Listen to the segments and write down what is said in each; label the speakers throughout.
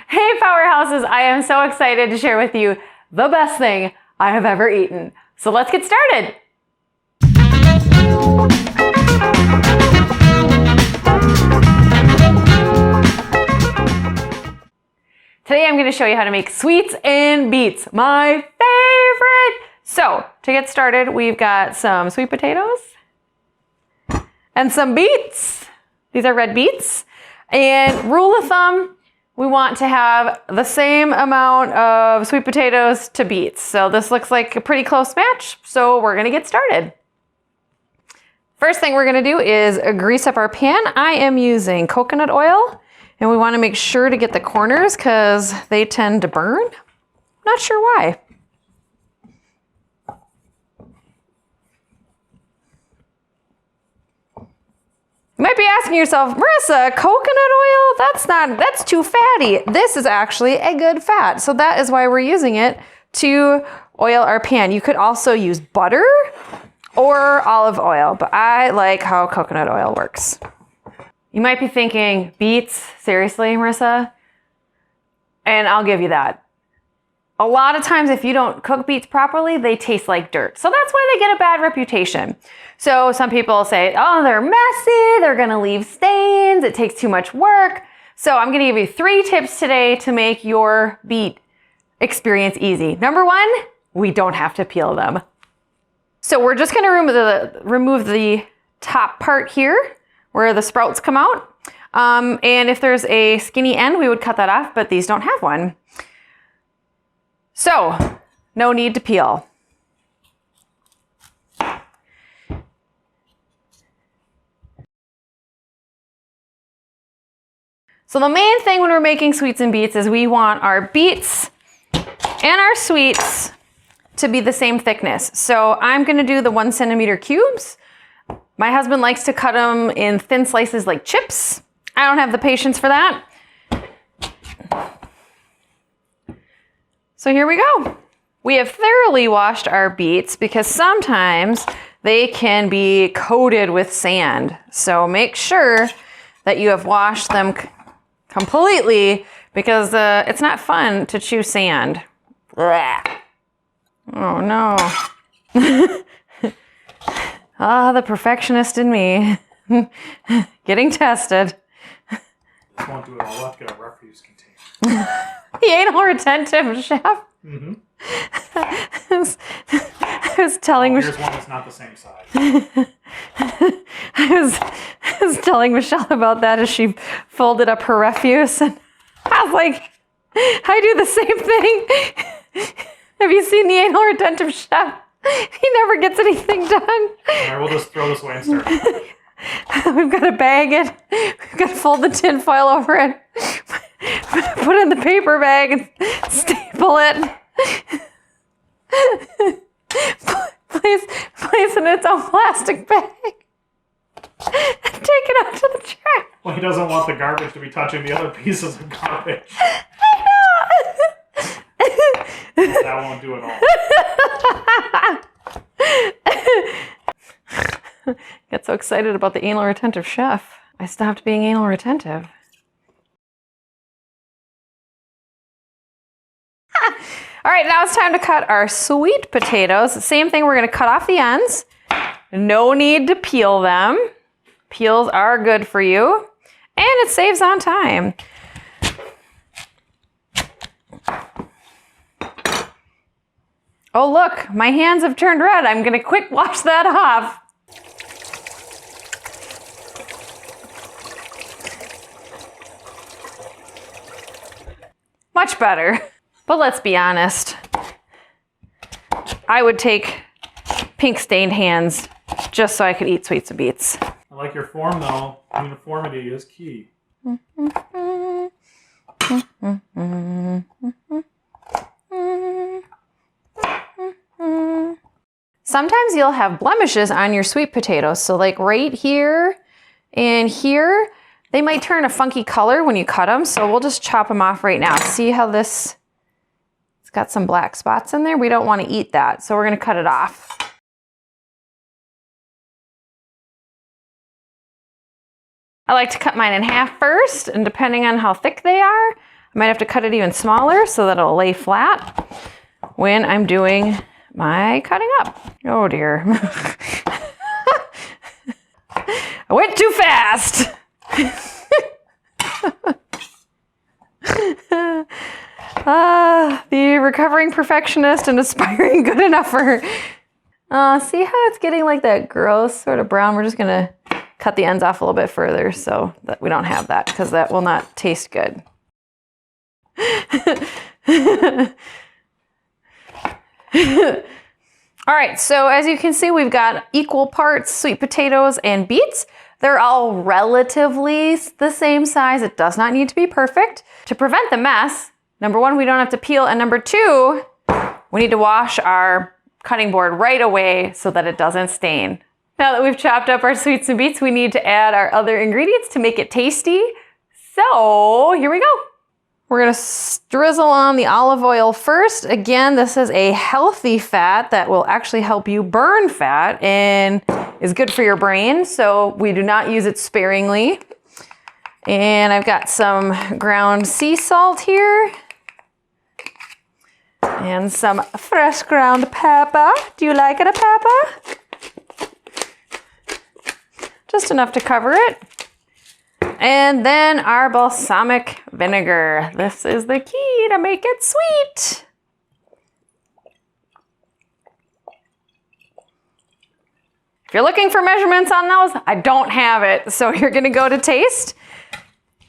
Speaker 1: Hey Powerhouses, I am so excited to share with you the best thing I have ever eaten. So let's get started. Today I'm going to show you how to make sweets and beets, my favorite. So to get started, we've got some sweet potatoes and some beets. These are red beets. And rule of thumb, we want to have the same amount of sweet potatoes to beets. So this looks like a pretty close match. So we're going to get started. First thing we're going to do is grease up our pan. I am using coconut oil. And we want to make sure to get the corners because they tend to burn. Not sure why. You might be asking yourself, Marissa, coconut oil? That's too fatty. This is actually a good fat. So that is why we're using it to oil our pan. You could also use butter or olive oil, but I like how coconut oil works. You might be thinking, beets? Seriously, Marissa? And I'll give you that. A lot of times if you don't cook beets properly, they taste like dirt. So that's why they get a bad reputation. So some people say, oh, they're messy, they're gonna leave stains, it takes too much work. So I'm gonna give you 3 tips today to make your beet experience easy. Number 1, we don't have to peel them. So we're just gonna remove the top part here, where the sprouts come out. And if there's a skinny end, we would cut that off, but these don't have one. So, no need to peel. So the main thing when we're making sweets and beets is we want our beets and our sweets to be the same thickness. So I'm gonna do the 1 centimeter cubes. My husband likes to cut them in thin slices like chips. I don't have the patience for that. So here we go. We have thoroughly washed our beets because sometimes they can be coated with sand. So make sure that you have washed them completely because it's not fun to chew sand. Blah. Oh no. Ah, the perfectionist in me. Getting tested.
Speaker 2: Won't do it all. We'll have to get a refuse container.
Speaker 1: The anal retentive chef.
Speaker 2: Mm-hmm.
Speaker 1: I was telling
Speaker 2: Here's one that's not the same size.
Speaker 1: I was telling Michelle about that as she folded up her refuse, and I was like, I do the same thing. Have you seen the anal retentive chef? He never gets anything done.
Speaker 2: All right, we'll just throw this away and start.
Speaker 1: We've got to bag it. We've got to fold the tin foil over it. Put it in the paper bag and staple it. Place in its own plastic bag. And take it out to the trash.
Speaker 2: Well, he doesn't want the garbage to be touching the other pieces of garbage.
Speaker 1: I know.
Speaker 2: That won't do it all.
Speaker 1: Get so excited about the anal retentive chef. I stopped being anal retentive. All right, now it's time to cut our sweet potatoes. Same thing, we're gonna cut off the ends. No need to peel them. Peels are good for you, and it saves on time. Oh look, my hands have turned red. I'm gonna quick wash that off. Much better. But let's be honest. I would take pink stained hands just so I could eat sweets and beets.
Speaker 2: I like your form though. Uniformity is key.
Speaker 1: Sometimes you'll have blemishes on your sweet potatoes. So like right here and here, they might turn a funky color when you cut them. So we'll just chop them off right now. See how it's got some black spots in there? We don't want to eat that. So we're going to cut it off. I like to cut mine in half first, and depending on how thick they are, I might have to cut it even smaller so that it'll lay flat when I'm doing my cutting up. Oh dear. I went too fast. The recovering perfectionist and aspiring good enougher. See how it's getting like that gross sort of brown? We're just gonna cut the ends off a little bit further so that we don't have that, because that will not taste good. All right, so as you can see, we've got equal parts sweet potatoes and beets. They're all relatively the same size. It does not need to be perfect. To prevent the mess, number one, we don't have to peel, and number two, we need to wash our cutting board right away so that it doesn't stain. Now that we've chopped up our sweets and beets, we need to add our other ingredients to make it tasty. So here we go. We're gonna drizzle on the olive oil first. Again, this is a healthy fat that will actually help you burn fat and is good for your brain, so we do not use it sparingly. And I've got some ground sea salt here and some fresh ground pepper. Do you like it, a pepper? Just enough to cover it. And then our balsamic vinegar. This is the key to make it sweet. If you're looking for measurements on those, I don't have it. So you're gonna go to taste,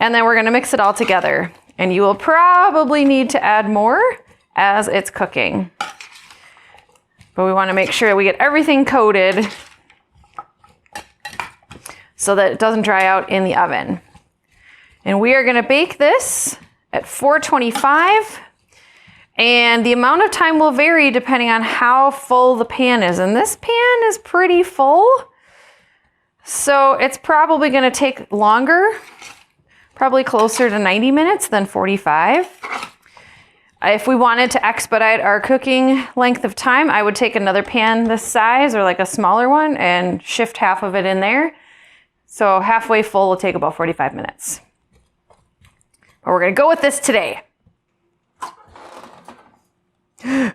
Speaker 1: and then we're gonna mix it all together. And you will probably need to add more as it's cooking. But we wanna make sure we get everything coated so that it doesn't dry out in the oven. And we are gonna bake this at 425, and the amount of time will vary depending on how full the pan is. And this pan is pretty full, so it's probably gonna take longer, probably closer to 90 minutes than 45. If we wanted to expedite our cooking length of time, I would take another pan this size or like a smaller one and shift half of it in there. So halfway full will take about 45 minutes. But we're gonna go with this today. I'm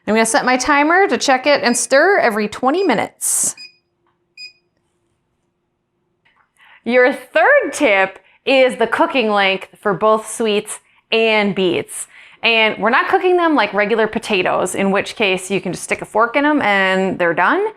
Speaker 1: gonna set my timer to check it and stir every 20 minutes. Your third tip is the cooking length for both sweets and beets. And we're not cooking them like regular potatoes, in which case you can just stick a fork in them and they're done.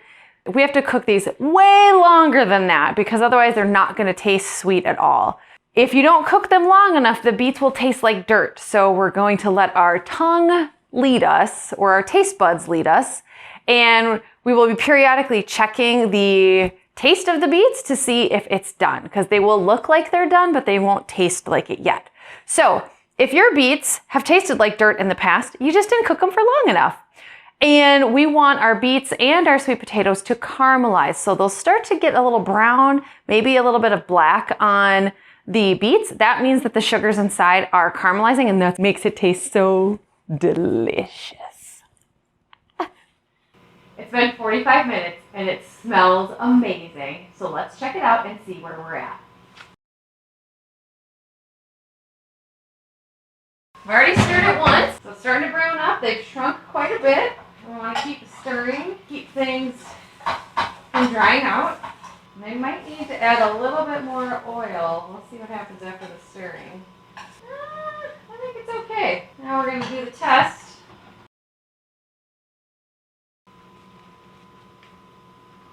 Speaker 1: We have to cook these way longer than that because otherwise they're not gonna taste sweet at all. If you don't cook them long enough, the beets will taste like dirt. So we're going to let our tongue lead us, or our taste buds lead us, and we will be periodically checking the taste of the beets to see if it's done, because they will look like they're done, but they won't taste like it yet. So if your beets have tasted like dirt in the past, you just didn't cook them for long enough. And we want our beets and our sweet potatoes to caramelize. So they'll start to get a little brown, maybe a little bit of black on the beets. That means that the sugars inside are caramelizing, and that makes it taste so delicious. It's been 45 minutes and it smells amazing. So let's check it out and see where we're at. I've already stirred it once, so it's starting to brown up. They've shrunk quite a bit. We want to keep stirring, keep things from drying out. And they might need to add a little bit more oil. We'll see what happens after the stirring. I think it's okay. Now we're going to do the test.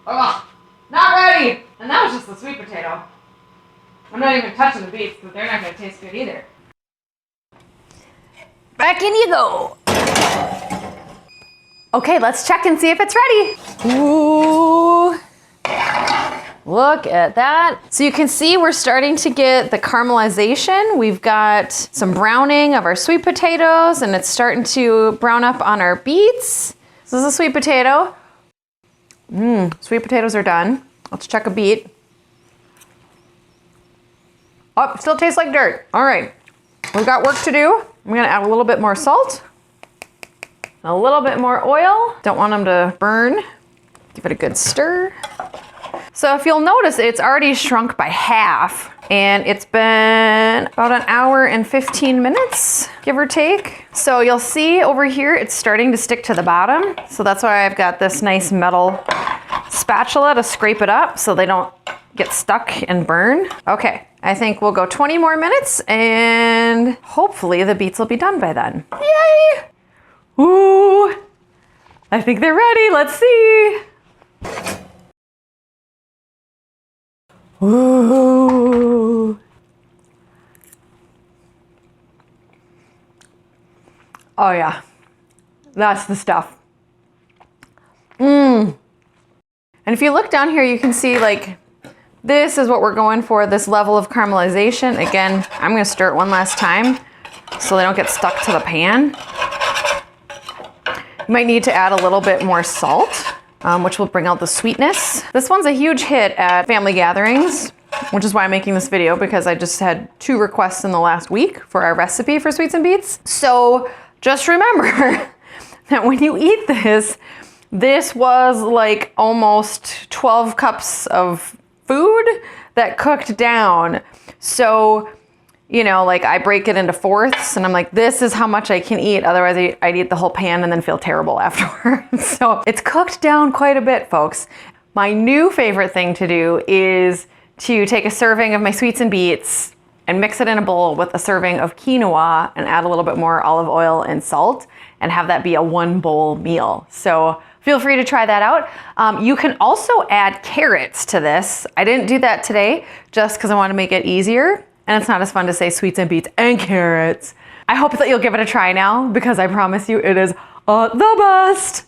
Speaker 1: Oh, not ready! And that was just the sweet potato. I'm not even touching the beets, but they're not going to taste good either. Back in you go. Okay, let's check and see if it's ready. Ooh, look at that. So you can see we're starting to get the caramelization. We've got some browning of our sweet potatoes, and it's starting to brown up on our beets. This is a sweet potato. Sweet potatoes are done. Let's check a beet. Oh, still tastes like dirt. All right, we've got work to do. I'm gonna add a little bit more salt, a little bit more oil. Don't want them to burn. Give it a good stir. So if you'll notice, it's already shrunk by half, and it's been about an hour and 15 minutes, give or take. So you'll see over here, it's starting to stick to the bottom. So that's why I've got this nice metal spatula to scrape it up so they don't get stuck and burn. Okay, I think we'll go 20 more minutes and hopefully the beets will be done by then. Yay! Ooh, I think they're ready. Let's see. Ooh. Oh yeah, that's the stuff. And if you look down here, you can see like, this is what we're going for, this level of caramelization. Again, I'm gonna stir it one last time so they don't get stuck to the pan. You might need to add a little bit more salt, which will bring out the sweetness. This one's a huge hit at family gatherings, which is why I'm making this video, because I just had 2 requests in the last week for our recipe for sweets and beets. So just remember that when you eat this, this was like almost 12 cups of food that cooked down. So, you know, like I break it into fourths and I'm like, this is how much I can eat. Otherwise I'd eat the whole pan and then feel terrible afterwards. So it's cooked down quite a bit, folks. My new favorite thing to do is to take a serving of my sweets and beets and mix it in a bowl with a serving of quinoa and add a little bit more olive oil and salt and have that be a 1 bowl meal. So feel free to try that out. You can also add carrots to this. I didn't do that today just because I want to make it easier, and it's not as fun to say sweets and beets and carrots. I hope that you'll give it a try now, because I promise you it is the best.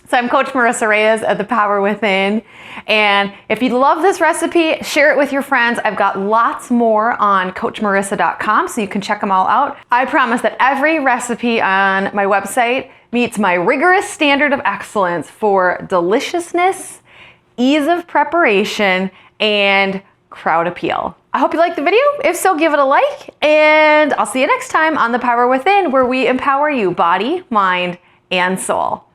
Speaker 1: So I'm Coach Marisa Reyes at The Power Within. And if you love this recipe, share it with your friends. I've got lots more on CoachMarisa.com, so you can check them all out. I promise that every recipe on my website meets my rigorous standard of excellence for deliciousness, ease of preparation, and crowd appeal. I hope you liked the video. If so, give it a like, and I'll see you next time on The Power Within, where we empower you body, mind, and soul.